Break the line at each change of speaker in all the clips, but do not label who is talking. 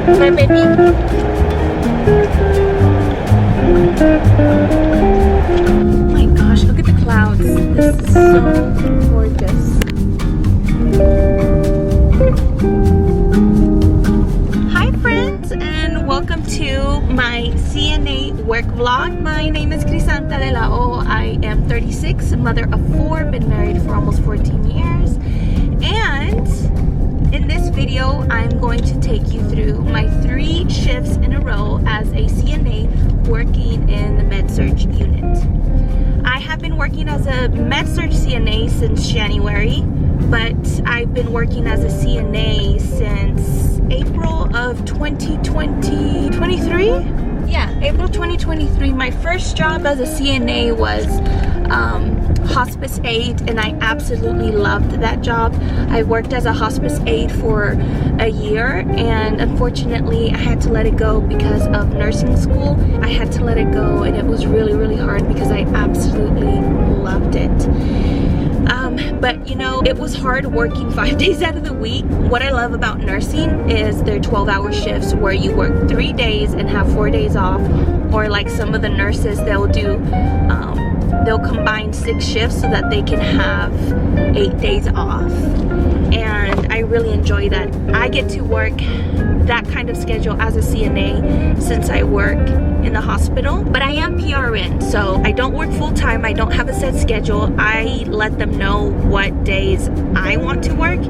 My baby. Oh my gosh, look at the clouds. This is so gorgeous. Hi friends, and welcome to my CNA work vlog. My name is CHRISANTADELAO. I am 36, mother of 4, been married for almost 14 years. And in this video, I'm going to take you through my 3 shifts in a row as a CNA working in the med-surg unit. I have been working as a med-surg CNA since January, but I've been working as a CNA since April of 2023. Yeah, April 2023. My first job as a CNA was hospice aide, and I absolutely loved that job. I worked as a hospice aide for a year, and unfortunately I had to let it go because of nursing school. I had to let it go, and it was really hard because I absolutely loved it. But you know, it was hard working 5 days out of the week. What I love about nursing is their 12-hour shifts where you work 3 days and have 4 days off, or like some of the nurses, they'll do they'll combine 6 shifts so that they can have 8 days off, and I really enjoy that. I get to work that kind of schedule as a CNA since I work in the hospital, but I am PRN, so I don't work full-time. I don't have a set schedule. I let them know what days I want to work,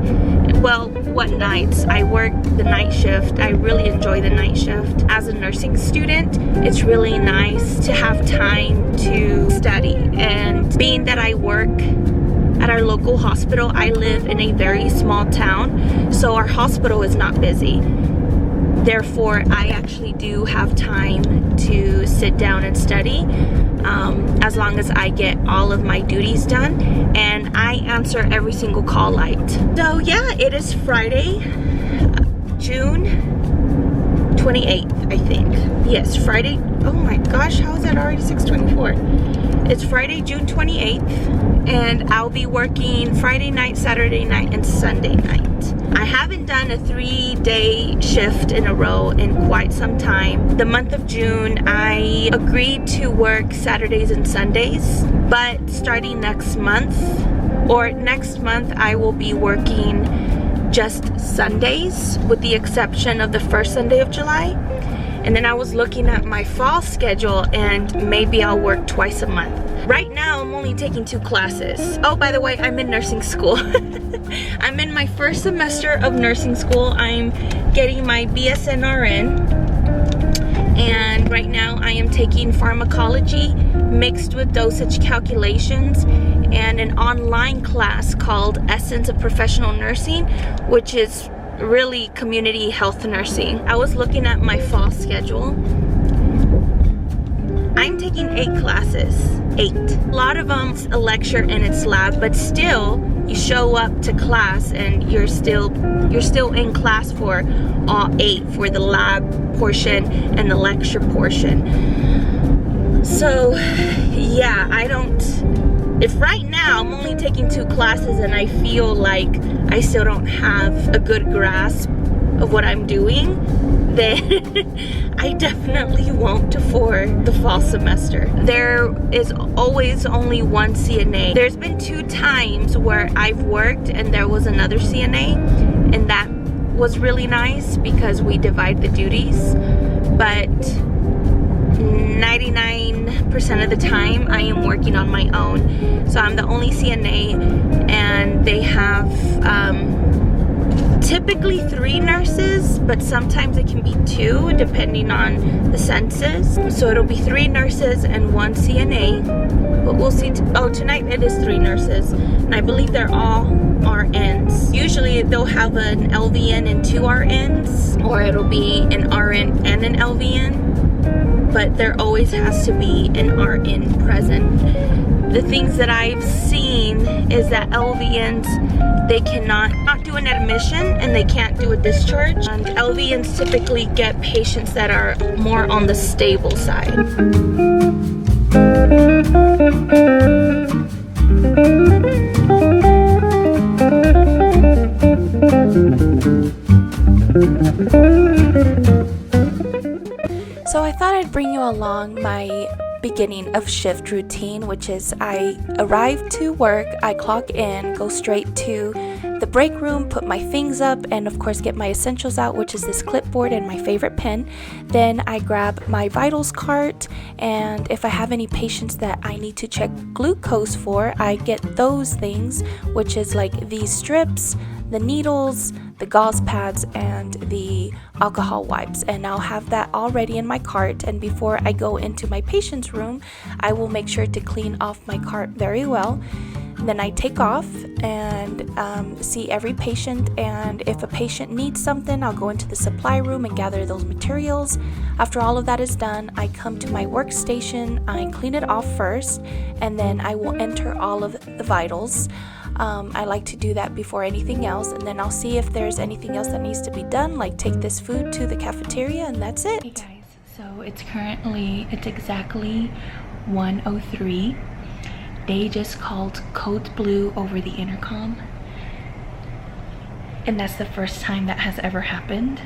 well, what nights. I work the night shift. I really enjoy the night shift. As a nursing student, it's really nice to have time to study, and being that I work at our local hospital, I live in a very small town, so our hospital is not busy. Therefore, I actually do have time to sit down and study, as long as I get all of my duties done, and I answer every single call light. So yeah, it is Friday, June 28th, I think. Yes, Friday. Oh my gosh, how is that already 6:24? It's Friday, June 28th, and I'll be working Friday night, Saturday night, and Sunday night. I haven't done a 3-day shift in a row in quite some time. The month of June, I agreed to work Saturdays and Sundays, but starting next month, I will be working just Sundays, with the exception of the first Sunday of July. And then I was looking at my fall schedule, and maybe I'll work twice a month. Right now, I'm only taking 2 classes. Oh, by the way, I'm in nursing school. I'm in my first semester of nursing school. I'm getting my BSNRN. And right now, I am taking pharmacology mixed with dosage calculations and an online class called Essence of Professional Nursing, which is really community health nursing. I was looking at my fall schedule. I'm taking 8 classes. 8. A lot of them a lecture and it's lab, but still you show up to class and you're still in class for all 8, for the lab portion and the lecture portion. So yeah, if right now I'm only taking 2 classes and I feel like I still don't have a good grasp of what I'm doing, then I definitely won't for the fall semester. There is always only one CNA. There's been 2 times where I've worked and there was another CNA, and that was really nice because we divide the duties, but 99% of the time I am working on my own. So I'm the only CNA, and they have typically 3 nurses, but sometimes it can be 2 depending on the census. So it'll be 3 nurses and 1 CNA, but we'll see. Oh, tonight it is 3 nurses, and I believe they're all RNs. Usually they'll have an LVN and 2 RNs, or it'll be an RN and an LVN, but there always has to be an RN present. The things that I've seen is that LVNs, they cannot do an admission and they can't do a discharge. And LVNs typically get patients that are more on the stable side. I'd bring you along my beginning of shift routine, which is I arrive to work, I clock in, go straight to the break room, put my things up, and of course get my essentials out, which is this clipboard and my favorite pen. Then I grab my vitals cart, and if I have any patients that I need to check glucose for, I get those things, which is like these strips, the needles, the gauze pads, and the alcohol wipes, and I'll have that already in my cart. And before I go into my patient's room, I will make sure to clean off my cart very well. Then I take off and see every patient, and if a patient needs something, I'll go into the supply room and gather those materials. After all of that is done, I come to my workstation, I clean it off first, and then I will enter all of the vitals. I like to do that before anything else, and then I'll see if there's anything else that needs to be done, like take this food to the cafeteria, and that's it. Hey guys, so it's exactly 1:03. They just called code blue over the intercom, and that's the first time that has ever happened.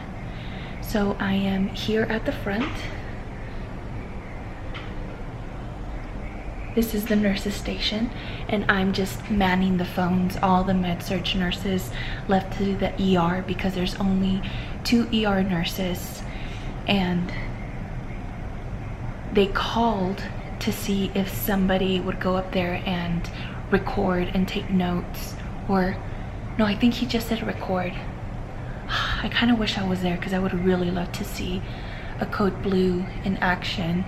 So I am here at the front. This is the nurses station, and I'm just manning the phones. All the med-surg nurses left to the ER because there's only 2 ER nurses, and they called to see if somebody would go up there and record and take notes. Or no, I think he just said record. I kind of wish I was there because I would really love to see a code blue in action.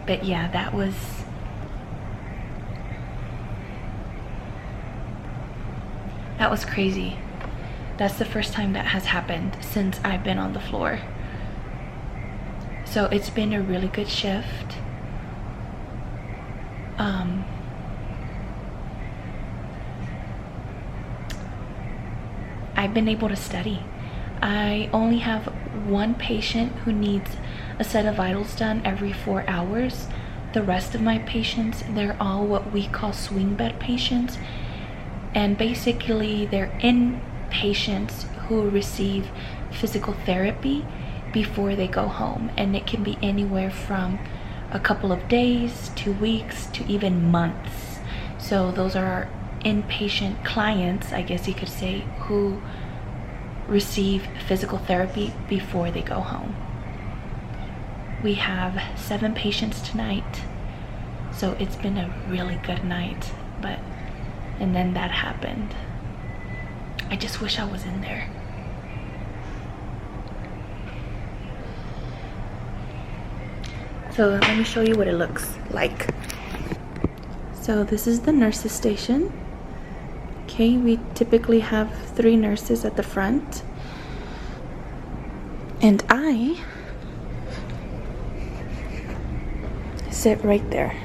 But yeah, that was crazy. That's the first time that has happened since I've been on the floor. So it's been a really good shift. I've been able to study. I only have one patient who needs a set of vitals done every 4 hours. The rest of my patients, they're all what we call swing bed patients, and basically they're inpatients who receive physical therapy before they go home, and it can be anywhere from a couple of days to weeks to even months. So those are our inpatient clients, I guess you could say, who receive physical therapy before they go home. We have 7 patients tonight, so it's been a really good night, and then that happened. I just wish I was in there. So let me show you what it looks like. So this is the nurses station. Okay, we typically have 3 nurses at the front, and I sit right there.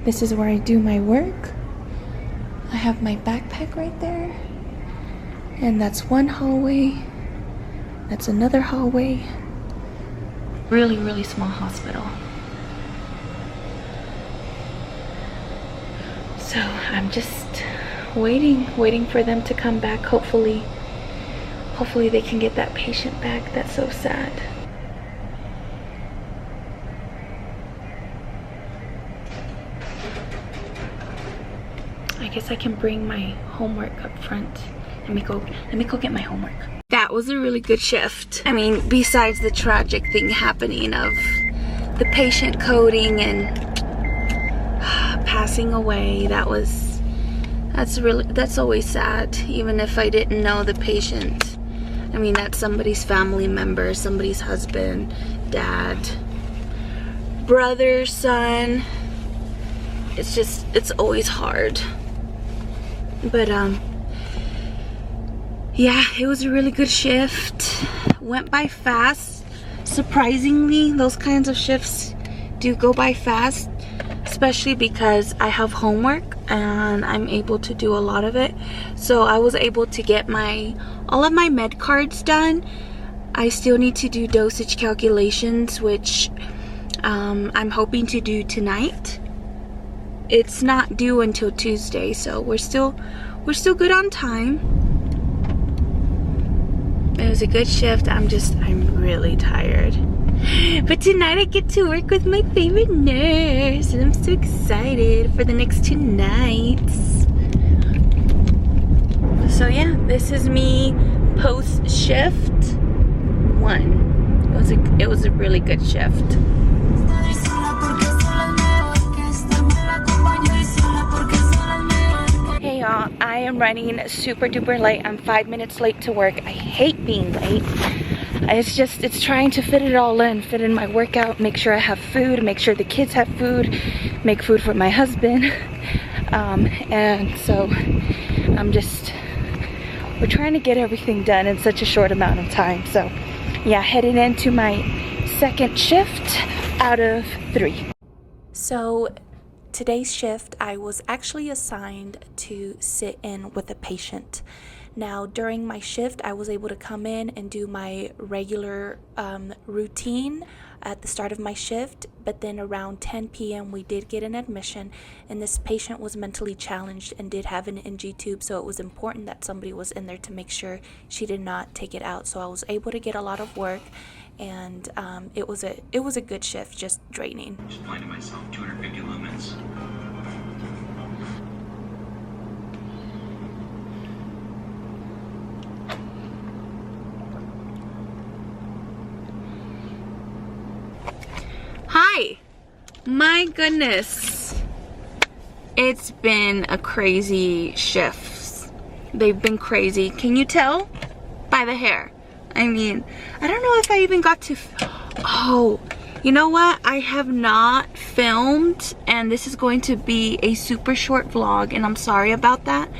This is where I do my work. I have my backpack right there, and that's one hallway, that's another hallway. Really small hospital. So I'm just waiting for them to come back. Hopefully they can get that patient back. That's so sad. I guess I can bring my homework up front. Let me go get my homework. That was a really good shift. I mean, besides the tragic thing happening of the patient coding and passing away, that's always sad. Even if I didn't know the patient, I mean, that's somebody's family member, somebody's husband, dad, brother, son. It's always hard. But yeah, it was a really good shift. Went by fast. Surprisingly, those kinds of shifts do go by fast, especially because I have homework and I'm able to do a lot of it. So I was able to get all of my med cards done. I still need to do dosage calculations, which I'm hoping to do tonight. It's not due until Tuesday, so we're still good on time. It was a good shift. I'm really tired. But tonight I get to work with my favorite nurse, and I'm so excited for the next 2 nights. So yeah, this is me post shift 1. It was a really good shift. Hey y'all, I am running super duper late. I'm 5 minutes late to work. I hate being late. It's trying to fit it all in, fit in my workout, make sure I have food, make sure the kids have food, make food for my husband. And so we're trying to get everything done in such a short amount of time. So yeah, heading into my second shift out of 3. So today's shift, I was actually assigned to sit in with a patient. Now, during my shift, I was able to come in and do my regular routine at the start of my shift, but then around 10 p.m. we did get an admission, and this patient was mentally challenged and did have an NG tube, so it was important that somebody was in there to make sure she did not take it out. So I was able to get a lot of work, and it was a good shift, just draining.
Just applying to myself 250 lumens.
Hi! My goodness. It's been a crazy shift. They've been crazy. Can you tell? By the hair. I mean, I don't know if I even got to... Oh, you know what? I have not filmed, and this is going to be a super short vlog, and I'm sorry about that.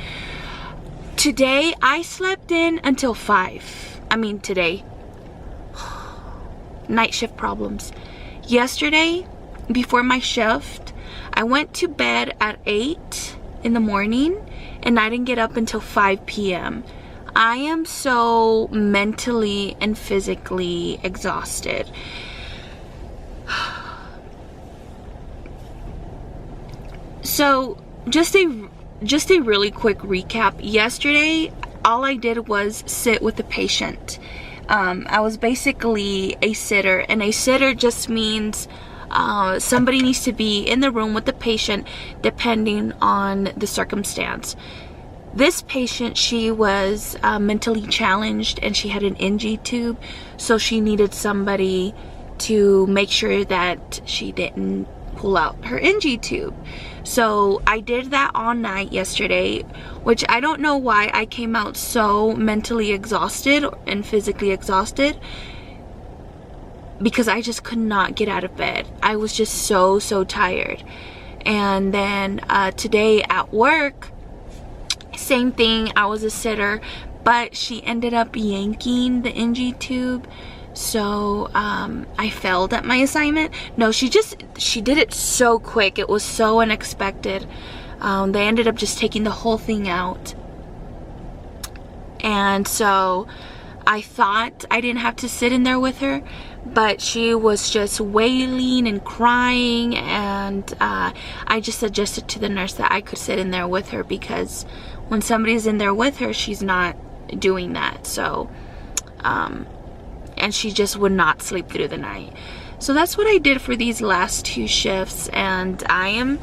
Today, I slept in until 5. I mean, today. Night shift problems. Yesterday, before my shift, I went to bed at 8 in the morning, and I didn't get up until 5 p.m. I am so mentally and physically exhausted. So, just a really quick recap. Yesterday, all I did was sit with the patient. I was basically a sitter, and a sitter just means somebody needs to be in the room with the patient depending on the circumstance. This patient, she was mentally challenged, and she had an NG tube, so she needed somebody to make sure that she didn't pull out her NG tube. So I did that all night yesterday, which I don't know why I came out so mentally exhausted and physically exhausted, because I just could not get out of bed. I was just so tired. And then today at work, same thing. I was a sitter, but she ended up yanking the NG tube. So I failed at my assignment. No, she did it so quick. It was so unexpected. They ended up just taking the whole thing out. And so I thought I didn't have to sit in there with her, but she was just wailing and crying, and I just suggested to the nurse that I could sit in there with her, because when somebody's in there with her, she's not doing that. So and she just would not sleep through the night. So that's what I did for these last 2 shifts, and I'm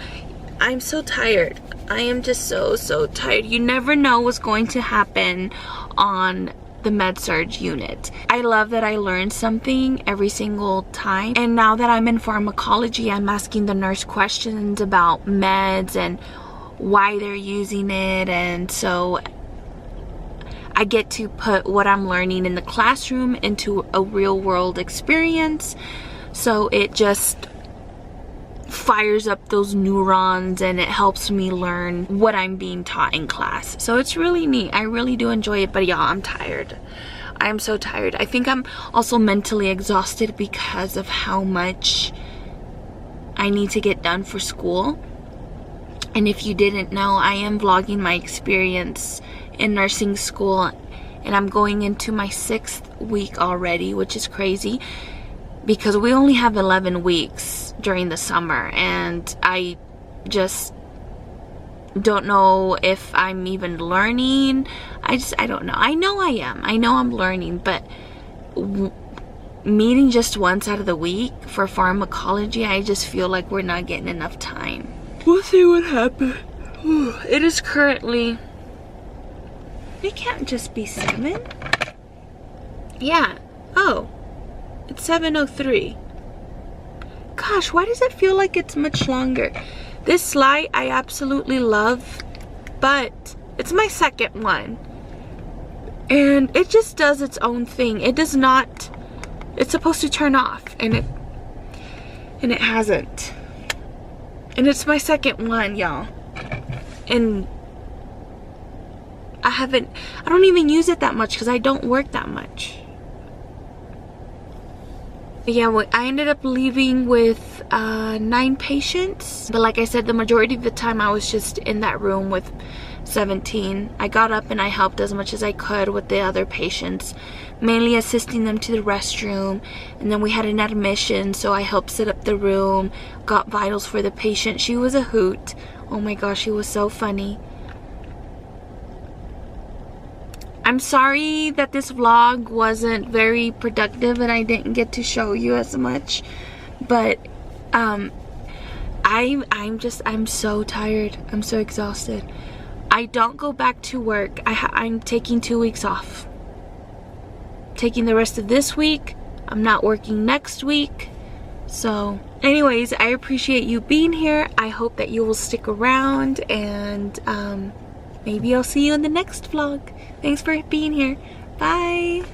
so tired. I am just so tired. You never know what's going to happen on the med-surg unit. I love that I learned something every single time, and now that I'm in pharmacology, I'm asking the nurse questions about meds and why they're using it, and so I get to put what I'm learning in the classroom into a real world experience. So it just fires up those neurons, and it helps me learn what I'm being taught in class. So it's really neat. I really do enjoy it, but yeah, I'm tired. I'm so tired. I think I'm also mentally exhausted because of how much I need to get done for school. And if you didn't know, I am vlogging my experience in nursing school, and I'm going into my 6th week already, which is crazy because we only have 11 weeks during the summer, and I don't know if I'm even learning. I don't know. I know I am. I know I'm learning, but meeting just once out of the week for pharmacology, I just feel like we're not getting enough time. We'll see what happens. It is currently, it can't just be 7. Yeah. Oh, it's 7:03. Gosh, why does it feel like it's much longer? This light I absolutely love, but it's my second one. And it just does its own thing. It does not, it's supposed to turn off, and it hasn't. And it's my second one, y'all. And I don't even use it that much because I don't work that much. Yeah, well, I ended up leaving with 9 patients. But like I said, the majority of the time I was just in that room with 17. I got up and I helped as much as I could with the other patients, mainly assisting them to the restroom. And then we had an admission, so I helped set up the room, got vitals for the patient. She was a hoot. Oh my gosh, she was so funny. I'm sorry that this vlog wasn't very productive and I didn't get to show you as much, but I'm so tired. I'm so exhausted. I don't go back to work. I'm taking 2 weeks off. Taking the rest of this week. I'm not working next week. So anyways, I appreciate you being here. I hope that you will stick around, and maybe I'll see you in the next vlog. Thanks for being here. Bye.